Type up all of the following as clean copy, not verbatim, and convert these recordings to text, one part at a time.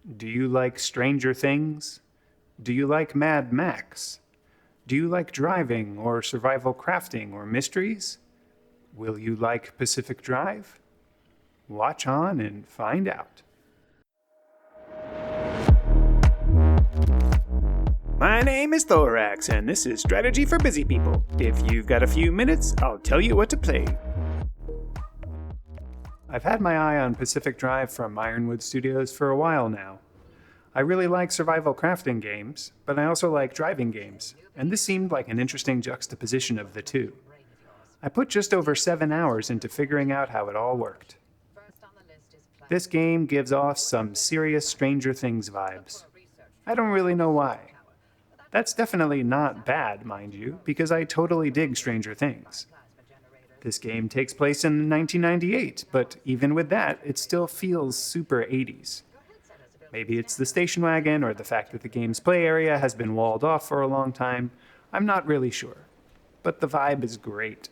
Do you like Stranger Things? Do you like Mad Max? Do you like driving or survival crafting or mysteries? Will you like Pacific Drive? Watch on and find out. My name is Thoraxe, and this is Strategy for Busy People. If you've got a few minutes, I'll tell you what to play. I've had my eye on Pacific Drive from Ironwood Studios for a while now. I really like survival crafting games, but I also like driving games, and this seemed like an interesting juxtaposition of the two. I put just over 7 hours into figuring out how it all worked. This game gives off some serious Stranger Things vibes. I don't really know why. That's definitely not bad, mind you, because I totally dig Stranger Things. This game takes place in 1998, but even with that, it still feels super 80s. Maybe it's the station wagon or the fact that the game's play area has been walled off for a long time. I'm not really sure. But the vibe is great.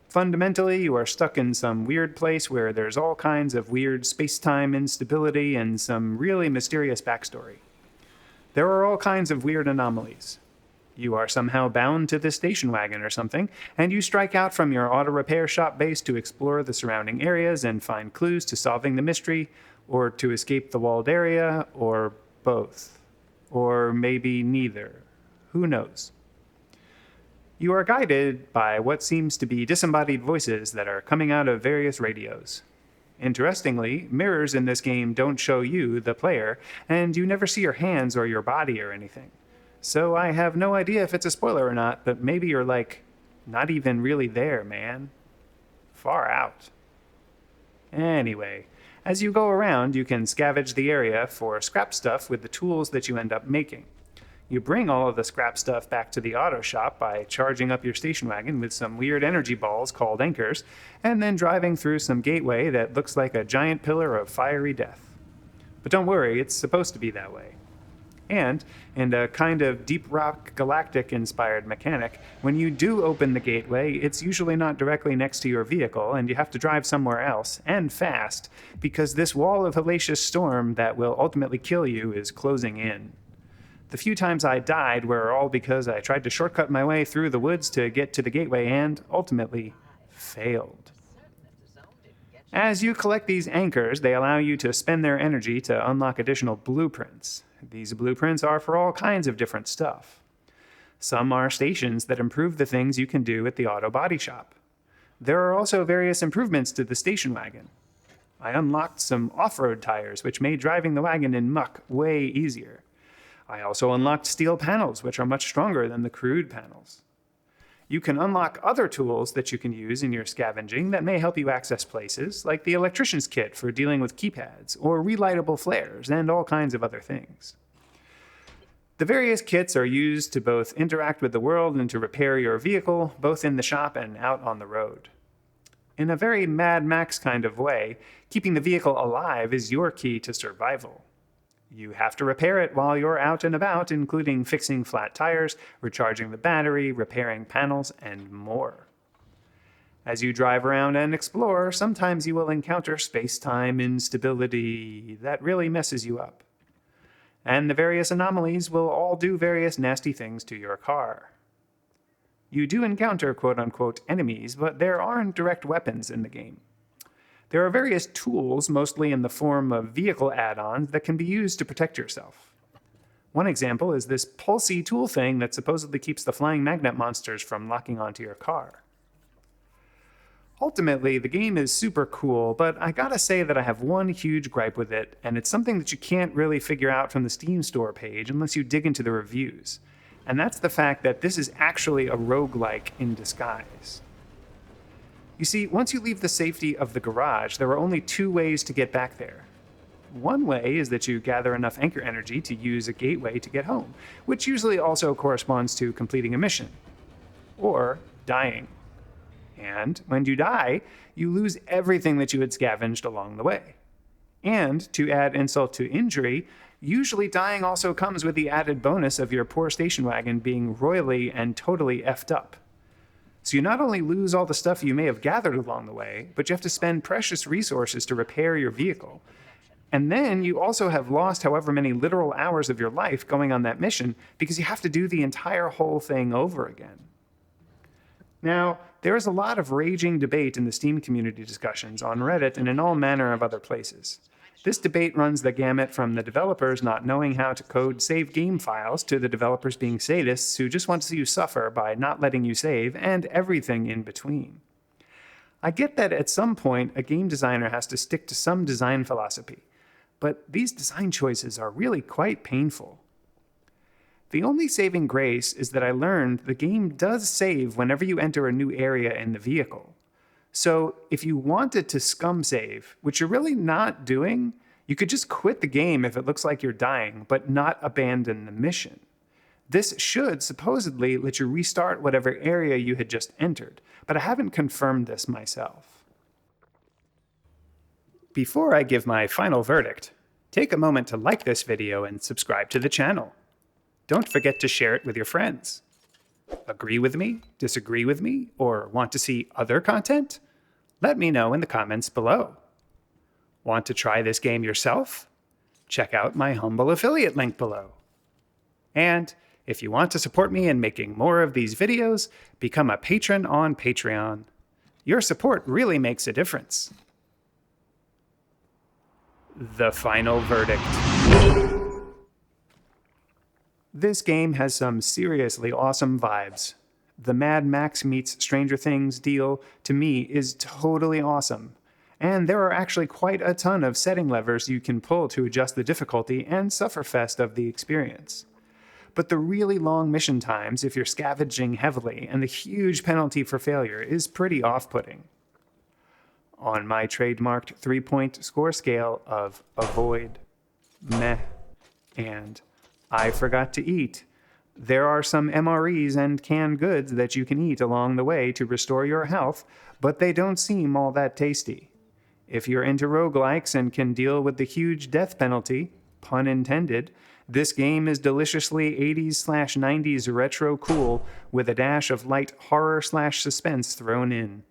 Fundamentally, you are stuck in some weird place where there's all kinds of weird space-time instability and some really mysterious backstory. There are all kinds of weird anomalies. You are somehow bound to this station wagon or something, and you strike out from your auto repair shop base to explore the surrounding areas and find clues to solving the mystery, or to escape the walled area, or both. Or maybe neither. Who knows? You are guided by what seems to be disembodied voices that are coming out of various radios. Interestingly, mirrors in this game don't show you, the player, and you never see your hands or your body or anything. So I have no idea if it's a spoiler or not, but maybe you're like, not even really there, man. Far out. Anyway, as you go around, you can scavenge the area for scrap stuff with the tools that you end up making. You bring all of the scrap stuff back to the auto shop by charging up your station wagon with some weird energy balls called anchors, and then driving through some gateway that looks like a giant pillar of fiery death. But don't worry, it's supposed to be that way. And, in a kind of Deep Rock Galactic-inspired mechanic, when you do open the gateway, it's usually not directly next to your vehicle, and you have to drive somewhere else, and fast, because this wall of hellacious storm that will ultimately kill you is closing in. The few times I died were all because I tried to shortcut my way through the woods to get to the gateway and, ultimately, failed. As you collect these anchors, they allow you to spend their energy to unlock additional blueprints. These blueprints are for all kinds of different stuff. Some are stations that improve the things you can do at the auto body shop. There are also various improvements to the station wagon. I unlocked some off-road tires, which made driving the wagon in muck way easier. I also unlocked steel panels, which are much stronger than the crude panels. You can unlock other tools that you can use in your scavenging that may help you access places, like the electrician's kit for dealing with keypads, or relightable flares, and all kinds of other things. The various kits are used to both interact with the world and to repair your vehicle, both in the shop and out on the road. In a very Mad Max kind of way, keeping the vehicle alive is your key to survival. You have to repair it while you're out and about, including fixing flat tires, recharging the battery, repairing panels, and more. As you drive around and explore, sometimes you will encounter space-time instability that really messes you up. And the various anomalies will all do various nasty things to your car. You do encounter quote-unquote enemies, but there aren't direct weapons in the game. There are various tools, mostly in the form of vehicle add-ons, that can be used to protect yourself. One example is this pulsy tool thing that supposedly keeps the flying magnet monsters from locking onto your car. Ultimately, the game is super cool, but I gotta say that I have one huge gripe with it, and it's something that you can't really figure out from the Steam store page unless you dig into the reviews. And that's the fact that this is actually a roguelike in disguise. You see, once you leave the safety of the garage, there are only two ways to get back there. One way is that you gather enough anchor energy to use a gateway to get home, which usually also corresponds to completing a mission. Or dying. And when you die, you lose everything that you had scavenged along the way. And to add insult to injury, usually dying also comes with the added bonus of your poor station wagon being royally and totally effed up. So you not only lose all the stuff you may have gathered along the way, but you have to spend precious resources to repair your vehicle. And then you also have lost however many literal hours of your life going on that mission because you have to do the entire whole thing over again. Now, there is a lot of raging debate in the Steam community discussions on Reddit and in all manner of other places. This debate runs the gamut from the developers not knowing how to code save game files to the developers being sadists who just want to see you suffer by not letting you save, and everything in between. I get that at some point a game designer has to stick to some design philosophy, but these design choices are really quite painful. The only saving grace is that I learned the game does save whenever you enter a new area in the vehicle. So if you wanted to scum save, which you're really not doing, you could just quit the game if it looks like you're dying, but not abandon the mission. This should supposedly let you restart whatever area you had just entered, but I haven't confirmed this myself. Before I give my final verdict, take a moment to like this video and subscribe to the channel. Don't forget to share it with your friends. Agree with me, disagree with me, or want to see other content? Let me know in the comments below. Want to try this game yourself? Check out my humble affiliate link below. And if you want to support me in making more of these videos, become a patron on Patreon. Your support really makes a difference. The final verdict. This game has some seriously awesome vibes. The Mad Max meets Stranger Things deal, to me, is totally awesome. And there are actually quite a ton of setting levers you can pull to adjust the difficulty and sufferfest of the experience. But the really long mission times if you're scavenging heavily and the huge penalty for failure is pretty off-putting. On my trademarked 3-point score scale of avoid, meh, and I forgot to eat, there are some MREs and canned goods that you can eat along the way to restore your health, but they don't seem all that tasty. If you're into roguelikes and can deal with the huge death penalty, pun intended, this game is deliciously 80s/90s retro cool with a dash of light horror/suspense thrown in.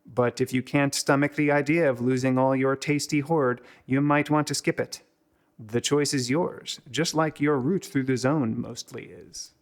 But if you can't stomach the idea of losing all your tasty hoard, you might want to skip it. The choice is yours, just like your route through the zone mostly is.